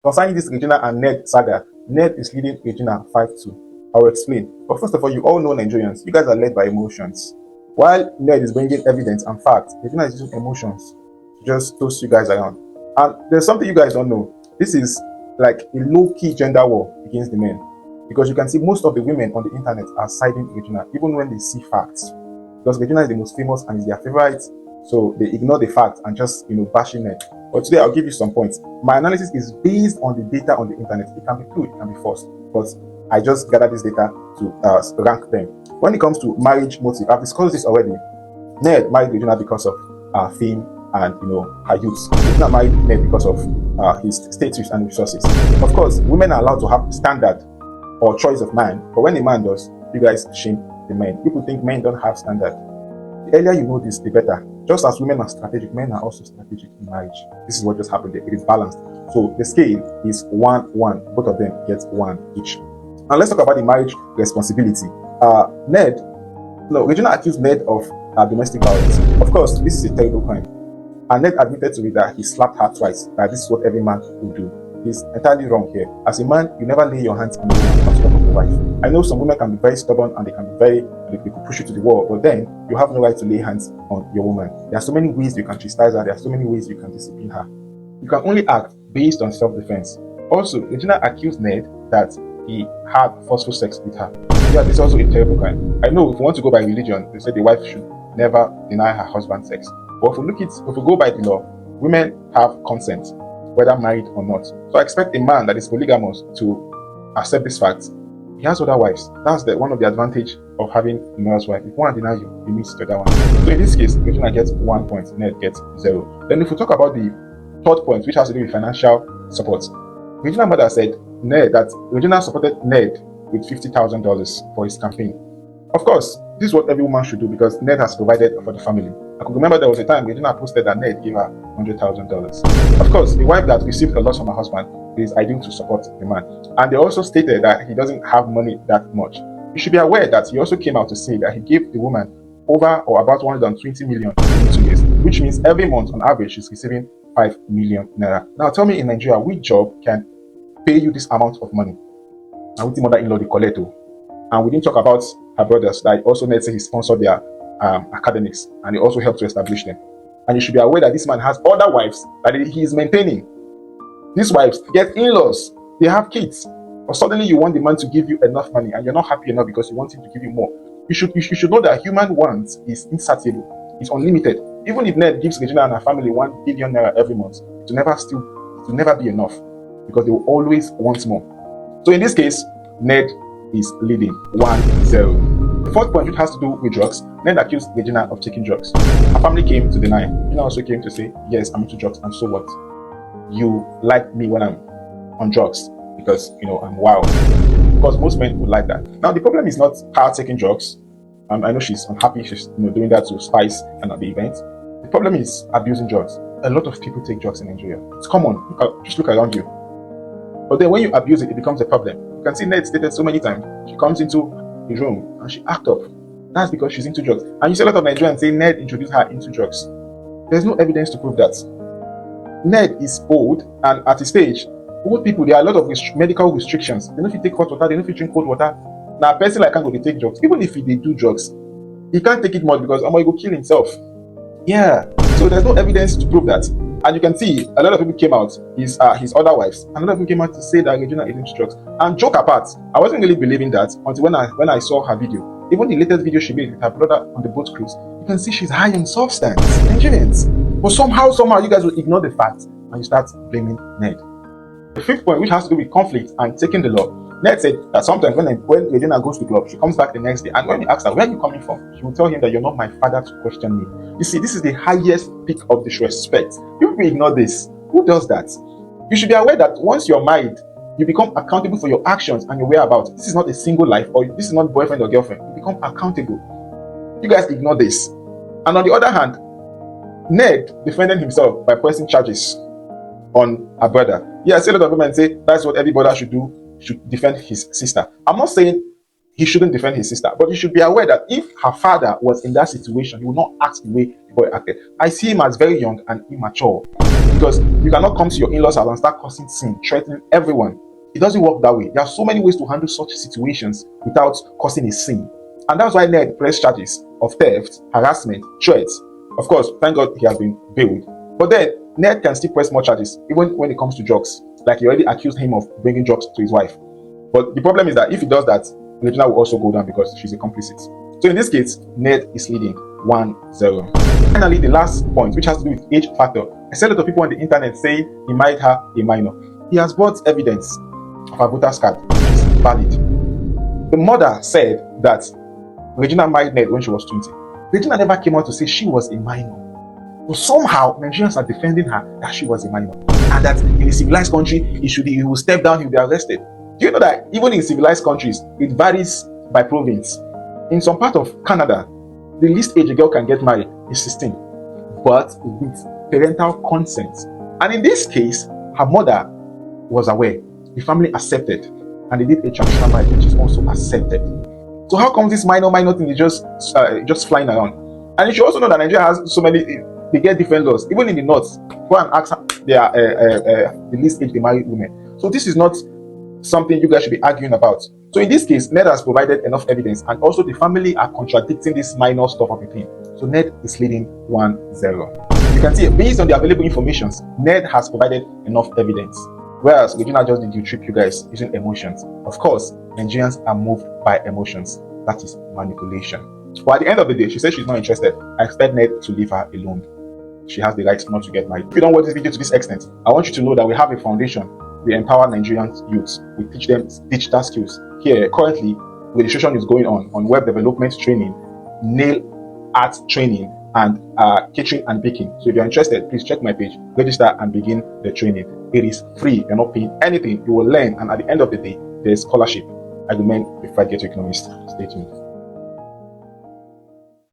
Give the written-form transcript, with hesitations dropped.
Concerning this Regina and Ned saga, Ned is leading Regina 5-2. I will explain. But first of all, you all know Nigerians. You guys are led by emotions. While Ned is bringing evidence and facts, Regina is using emotions to just toss you guys around. And there's something you guys don't know. This is like a low-key gender war against the men. Because you can see most of the women on the internet are siding Regina, even when they see facts. Because Regina is the most famous and is their favorite, so they ignore the facts and just bashing Ned. But today I'll give you some points. My analysis is based on the data on the internet. It can be true, it can be false, but I just gathered this data to rank them. When it comes to marriage motive, I've discussed this already. Ned married Regina because of fame and her youth. Regina married Ned because of his status and resources. Of course, women are allowed to have standard or choice of man, but when a man does, you guys shame the men. People think men don't have standard. The earlier you know this, the better. Just as women are strategic, men are also strategic in marriage. This is what just happened there. It is balanced. So the scale is 1-1. Both of them get 1 each. And let's talk about the marriage responsibility. Regina accused Ned of domestic violence. Of course, this is a terrible crime. And Ned admitted to it that he slapped her twice. That this is what every man would do. He's entirely wrong here. As a man, you never lay your hands on a woman on top of your wife. I know some women can be very stubborn and they could push you to the wall, but then you have no right to lay hands on your woman. There are so many ways you can chastise her. There are so many ways you can discipline her. You can only act based on self-defense. Also, Regina accused Ned that he had forceful sex with her. Yeah, this is also a terrible crime. I know if we want to go by religion, they say the wife should never deny her husband sex. But if we go by the law, women have consent, whether married or not. So I expect a man that is polygamous to accept this fact. He has other wives. That's one of the advantage of having a male's wife. If one deny you, he meets the other one. So in this case, Regina gets 1 point, Ned gets 0. Then if we talk about the third point, which has to do with financial support, Regina's mother said that Regina supported Ned with $50,000 for his campaign. Of course, this is what every woman should do because Ned has provided for the family. I could remember there was a time Regina posted that Ned gave her $100,000. Of course, a wife that received a lot from her husband is ideal to support the man. And they also stated that he doesn't have money that much. You should be aware that he also came out to say that he gave the woman over or about 120 million in 2 years, which means every month on average she's receiving 5 million naira. Now tell me, in Nigeria, which job can pay you this amount of money? And with the mother-in-law, the Coleto. And we didn't talk about her brothers that also Ned said he sponsored their academics and he also helped to establish them. And you should be aware that this man has other wives that he is maintaining. These wives get in-laws, they have kids. Or suddenly you want the man to give you enough money and you're not happy enough because you want him to give you more. You should know that human want is insatiable, it's unlimited. Even if Ned gives Regina and her family 1 billion naira every month, it will never be enough because they will always want more. So in this case, Ned is leading 1-0. The fourth point, which has to do with drugs, Ned accused Regina of taking drugs. Her family came to deny. Regina also came to say, yes, I'm into drugs, and so what? You like me when I'm on drugs because I'm wild. Because most men would like that. Now the problem is not her taking drugs. I know she's unhappy, she's doing that to spice and at the event. The problem is abusing drugs. A lot of people take drugs in Nigeria. It's common. Just look around you. But then when you abuse it, it becomes a problem. You can see Ned stated so many times. She comes into his room and she acts up. That's because she's into drugs. And you see a lot of Nigerians say Ned introduced her into drugs. There's no evidence to prove that. Ned is old, and at his stage, old people, there are a lot of medical restrictions. They don't know if you take hot water, they don't know if you drink cold water. Now, a person like him go to take drugs. Even if they do drugs, he can't take it much because he will kill himself. Yeah. So there's no evidence to prove that. And you can see a lot of people came out, his other wives, and a lot of people came out to say that Regina is into drugs. And joke apart, I wasn't really believing that until when I saw her video. Even the latest video she made with her brother on the boat cruise, you can see she's high on substance. Nigerians. But somehow you guys will ignore the fact and you start blaming Ned. The fifth point, which has to do with conflict and taking the law, Ned said that sometimes when Regina goes to the club, she comes back the next day, and when he asks her, where are you coming from? She will tell him that you're not my father to question me. You see, this is the highest peak of disrespect. You will ignore this. Who does that? You should be aware that once you're married, you become accountable for your actions and your whereabouts. This is not a single life, or this is not boyfriend or girlfriend. You become accountable. You guys ignore this. And on the other hand, Ned defended himself by pressing charges on her brother. Yeah, I see a lot of women say that's what every brother should do, should defend his sister. I'm not saying he shouldn't defend his sister, but you should be aware that if her father was in that situation, he would not act the way the boy acted. I see him as very young and immature. Because you cannot come to your in-laws house and start causing sin, threatening everyone. It doesn't work that way. There are so many ways to handle such situations without causing a sin. And that's why Ned pressed charges of theft, harassment, threats. Of course, thank God he has been bailed. But then, Ned can still press more charges, even when it comes to drugs. Like he already accused him of bringing drugs to his wife. But the problem is that if he does that, Regina will also go down because she's a complicit. So in this case, Ned is leading 1-0. Finally, the last point, which has to do with age factor. I said a lot of people on the internet saying he married her a minor. He has brought evidence of her voter's card, which is valid. The mother said that Regina married Ned when she was 20. Regina never came out to say she was a minor. But somehow, Nigerians are defending her that she was a minor. And that in a civilized country, he will step down, he will be arrested. Do you know that even in civilized countries, it varies by province? In some part of Canada, the least age a girl can get married is 16, but with parental consent. And in this case, her mother was aware. The family accepted, and they did a traditional marriage, which is also accepted. So how come this minor thing is just flying around? And you should also know that Nigeria has so many. They get different laws. Even in the north, go and ask the least age they marry women. So this is not something you guys should be arguing about. So in this case, Ned has provided enough evidence, and also the family are contradicting this minor stuff of the thing. So Ned is leading 1-0. You can see, based on the available information, Ned has provided enough evidence. Whereas Regina just did you trick you guys using emotions. Of course, Nigerians are moved by emotions. That is manipulation. But at the end of the day, she said she's not interested. I expect Ned to leave her alone. She has the right not to get married. If you don't watch this video to this extent, I want you to know that we have a foundation. We empower Nigerian youths. We teach them digital skills. Here, currently, registration is going on web development training, nail art training, and catering and baking. So if you're interested, please check my page, register and begin the training. It is free. You're not paying anything. You will learn, and at the end of the day, there's scholarship. I remain a Friday Ghetto Economist. Stay tuned.